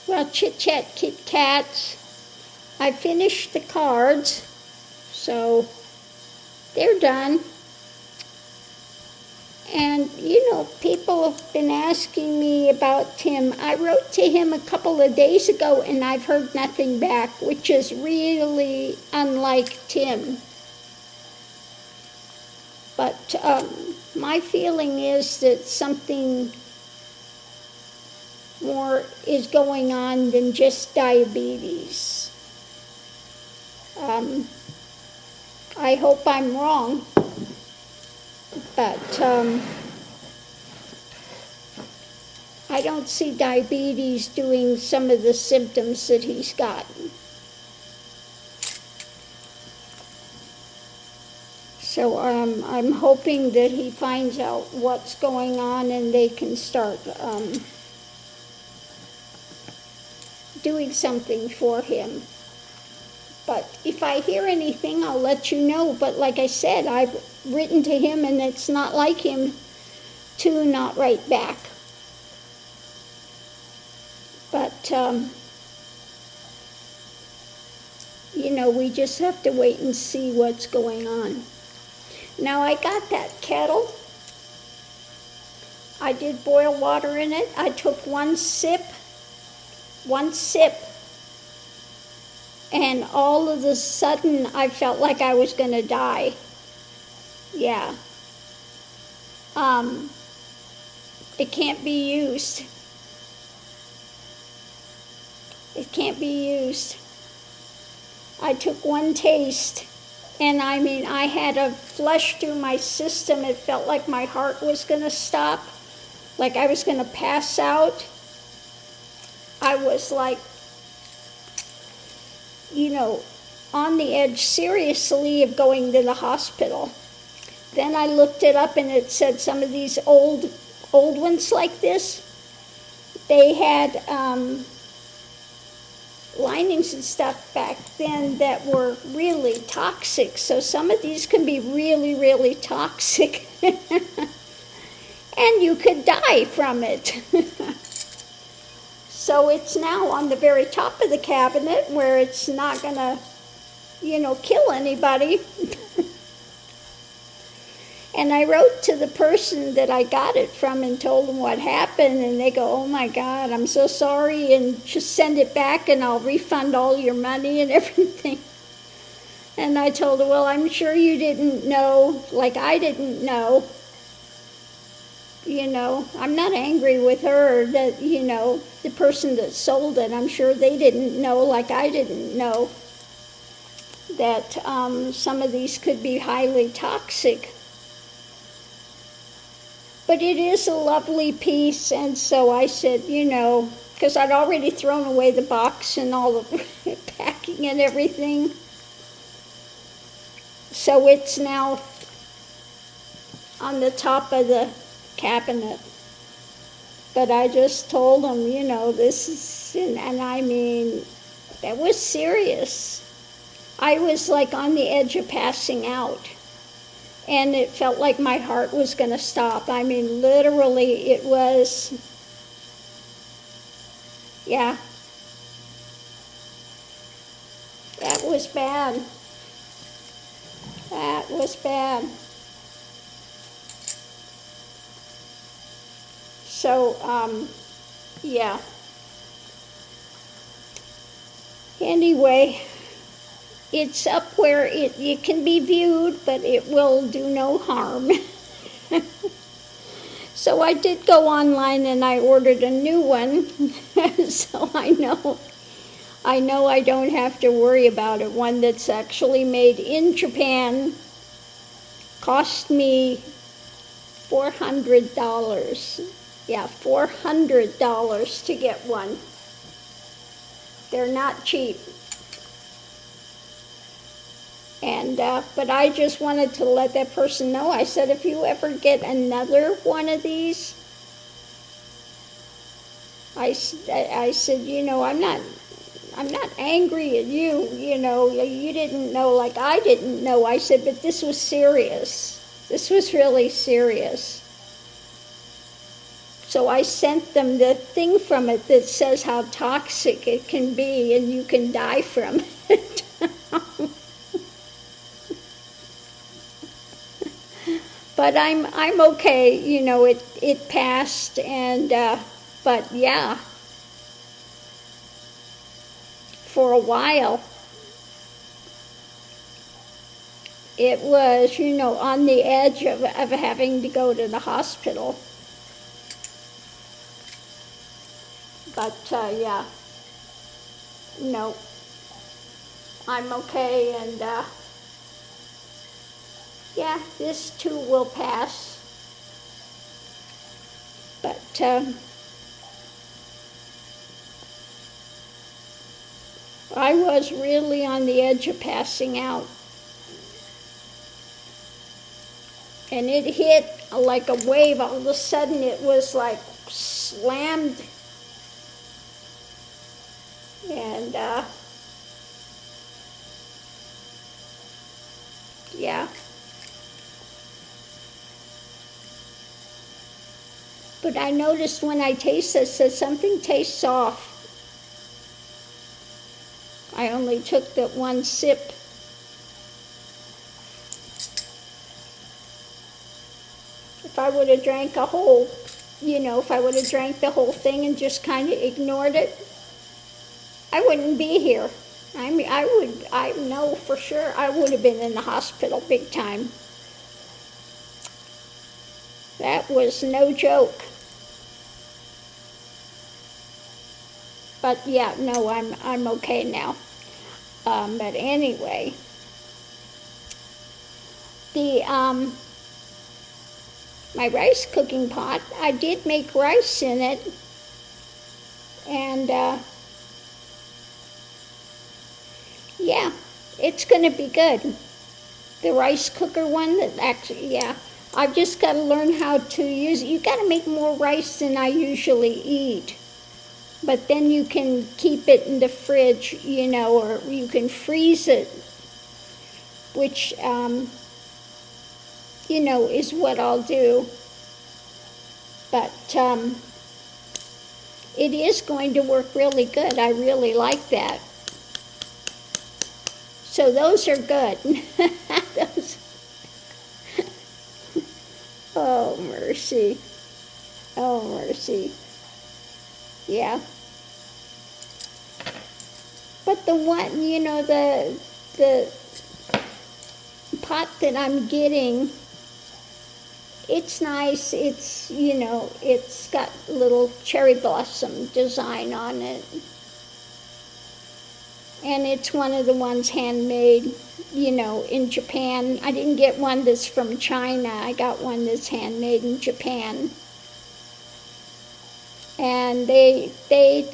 Well, Chit Chat Kit Kats, I finished the cards, so they're done. And, people have been asking me about Tim. I wrote to him a couple of days ago, and I've heard nothing back, which is really unlike Tim. But my feeling is that something more is going on than just diabetes. I hope I'm wrong, but I don't see diabetes doing some of the symptoms that he's gotten. So I'm hoping that he finds out what's going on and they can start doing something for him. But if I hear anything, I'll let you know. But like I said, I've written to him, and it's not like him to not write back. But, we just have to wait and see what's going on. Now, I got that kettle. I did boil water in it. I took one sip, and all of a sudden I felt like I was going to die. Yeah. It can't be used. It can't be used. I took one taste, and I had a flush through my system. It felt like my heart was going to stop, like I was going to pass out. I was like, on the edge, seriously, of going to the hospital. Then I looked it up, and it said some of these old ones like this, they had linings and stuff back then that were really toxic. So some of these can be really, really toxic. And you could die from it. So it's now on the very top of the cabinet where it's not going to, kill anybody. And I wrote to the person that I got it from and told them what happened, and they go, "Oh my God, I'm so sorry, and just send it back and I'll refund all your money and everything." And I told her, "Well, I'm sure you didn't know, like I didn't know. I'm not angry with her that, the person that sold it, I'm sure they didn't know, like I didn't know, that some of these could be highly toxic. But it is a lovely piece," and so I said, because I'd already thrown away the box and all the packing and everything. So it's now on the top of the cabinet. But I just told him, this is, and that was serious. I was like on the edge of passing out. And it felt like my heart was going to stop. Literally, it was, yeah. That was bad. That was bad. So, yeah. Anyway, it's up where it can be viewed, but it will do no harm. So I did go online and I ordered a new one, so I know I don't have to worry about it. One that's actually made in Japan cost me $400. Yeah, $400 to get one. They're not cheap. And but I just wanted to let that person know. I said, if you ever get another one of these, I said, I'm not angry at you. You didn't know like I didn't know. I said, but this was serious. This was really serious. So I sent them the thing from it that says how toxic it can be and you can die from it. But I'm okay, you know, it passed, and but yeah, for a while it was, you know, on the edge of having to go to the hospital. But yeah, no, I'm okay, and yeah, this too will pass. But I was really on the edge of passing out. And it hit like a wave. All of a sudden it was like slammed. And yeah. But I noticed when I tasted it, said something tastes off. I only took that one sip. If I would have drank a whole, you know, if I would have drank the whole thing and just kind of ignored it, I wouldn't be here. I mean, I know for sure I would have been in the hospital big time. That was no joke. But yeah, no, I'm okay now. But anyway, the my rice cooking pot, I did make rice in it, and yeah, it's going to be good. The rice cooker one, that actually, yeah, I've just got to learn how to use it. You got to make more rice than I usually eat. But then you can keep it in the fridge, you know, or you can freeze it, which, you know, is what I'll do. But it is going to work really good. I really like that. So those are good. Those. Oh, mercy. Oh, mercy. Yeah. But the one, you know, the pot that I'm getting, it's nice. It's, you know, it's got little cherry blossom design on it. And it's one of the ones handmade, you know, in Japan. I didn't get one that's from China. I got one that's handmade in Japan. And they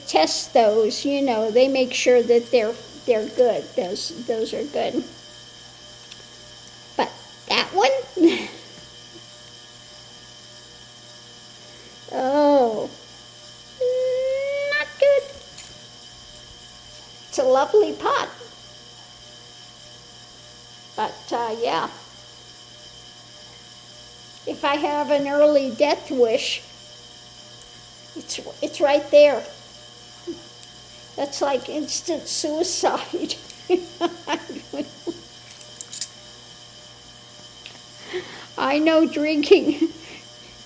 test those, you know, they make sure that they're good. Those are good. But that one, oh, not good. It's a lovely pot. But yeah, if I have an early death wish, it's right there. That's like instant suicide. I know drinking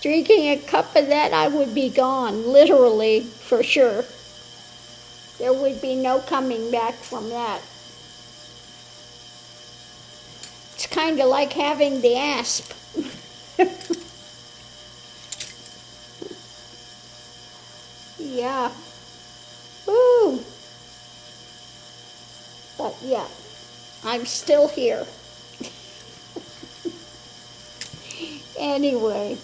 a cup of that, I would be gone, literally, for sure. There would be no coming back from that. It's kind of like having the asp. Yeah. Woo. But yeah, I'm still here. Anyway,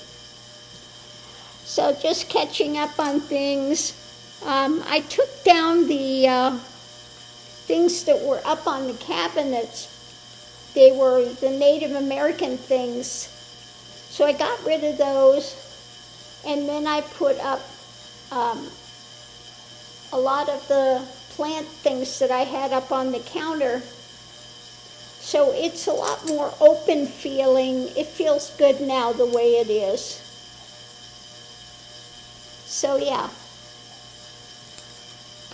so just catching up on things. I took down the things that were up on the cabinets. They were the Native American things. So I got rid of those, and then I put up a lot of the plant things that I had up on the counter. So it's a lot more open feeling. It feels good now the way it is. So yeah,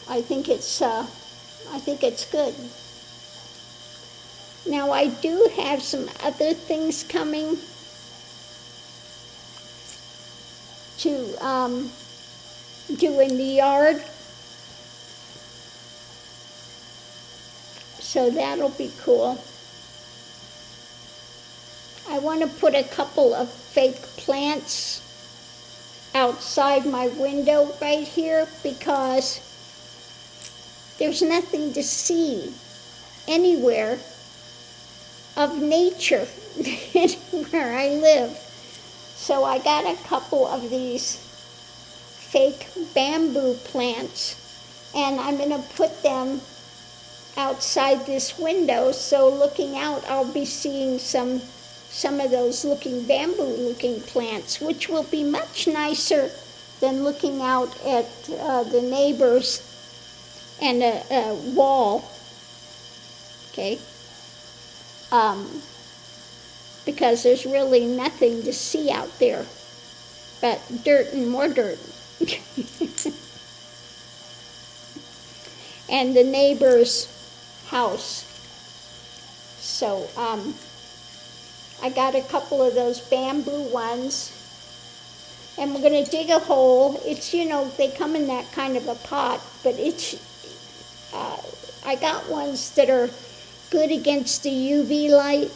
I think it's good. Now I do have some other things coming to do in the yard. So that'll be cool. I want to put a couple of fake plants outside my window right here because there's nothing to see anywhere of nature where I live. So I got a couple of these fake bamboo plants, and I'm going to put them outside this window, so looking out I'll be seeing some of those bamboo-looking plants, which will be much nicer than looking out at the neighbors and a wall, okay? Because there's really nothing to see out there but dirt and more dirt. And the neighbor's house. So I got a couple of those bamboo ones, and we're going to dig a hole. It's, they come in that kind of a pot, but I got ones that are good against the UV light.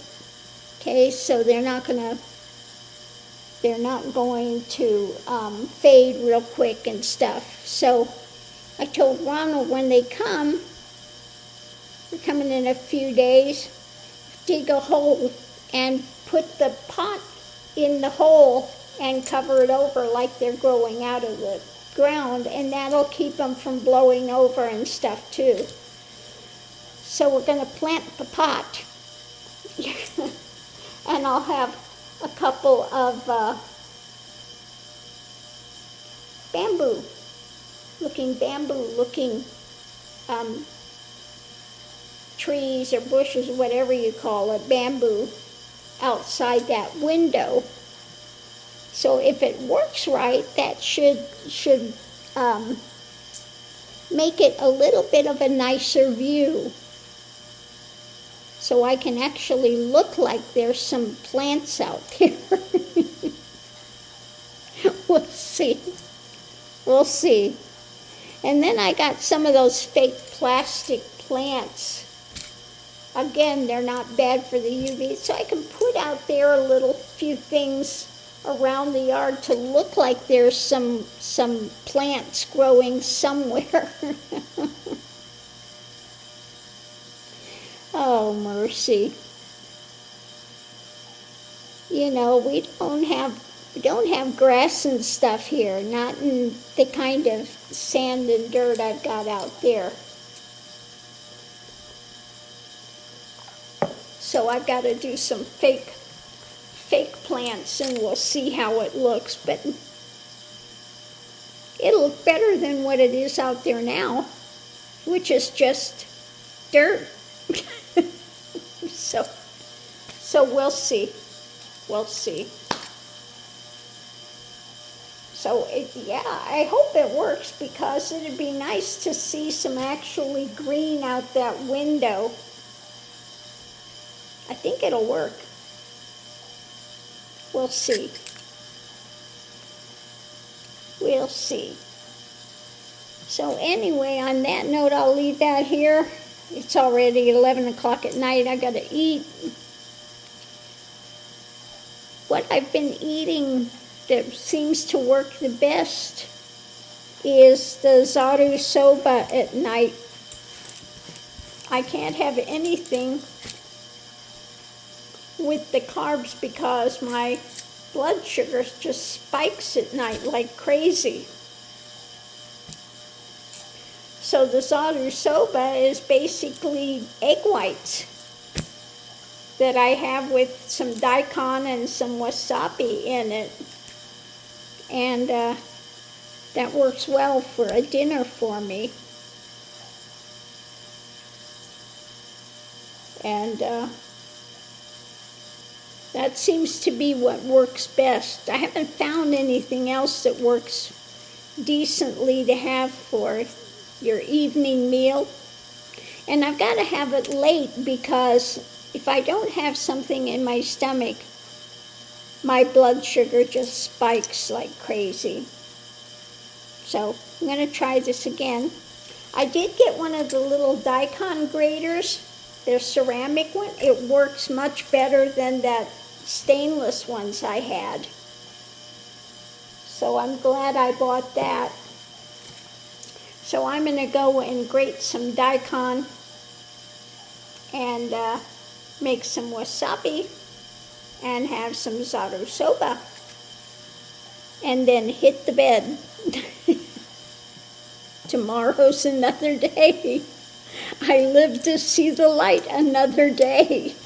Okay, so they're not going to fade real quick and stuff. So I told Ronald when they come, they're coming in a few days, dig a hole and put the pot in the hole and cover it over like they're growing out of the ground, and that'll keep them from blowing over and stuff too. So we're going to plant the pot. And I'll have a couple of bamboo-looking trees or bushes, whatever you call it, bamboo, outside that window. So if it works right, that should make it a little bit of a nicer view. So I can actually look like there's some plants out there. We'll see. We'll see. And then I got some of those fake plastic plants. Again, they're not bad for the UV, so I can put out there a little few things around the yard to look like there's some plants growing somewhere. Oh, mercy. We don't have grass and stuff here, not in the kind of sand and dirt I've got out there. So I've got to do some fake plants, and we'll see how it looks. But it'll look better than what it is out there now, which is just dirt. So we'll see. We'll see. So I hope it works, because it'd be nice to see some actually green out that window. I think it'll work. We'll see. We'll see. So anyway, on that note, I'll leave that here. It's already 11 o'clock at night. I got to eat. What I've been eating that seems to work the best is the zaru soba at night. I can't have anything with the carbs because my blood sugar just spikes at night like crazy. So the zaru soba is basically egg whites that I have with some daikon and some wasabi in it. And that works well for a dinner for me. And that seems to be what works best. I haven't found anything else that works decently to have for your evening meal. And I've got to have it late because if I don't have something in my stomach, my blood sugar just spikes like crazy. So I'm going to try this again. I did get one of the little daikon graters, their ceramic one. It works much better than that stainless ones I had. So I'm glad I bought that. So I'm going to go and grate some daikon and make some wasabi and have some zaru soba. And then hit the bed. Tomorrow's another day. I live to see the light another day.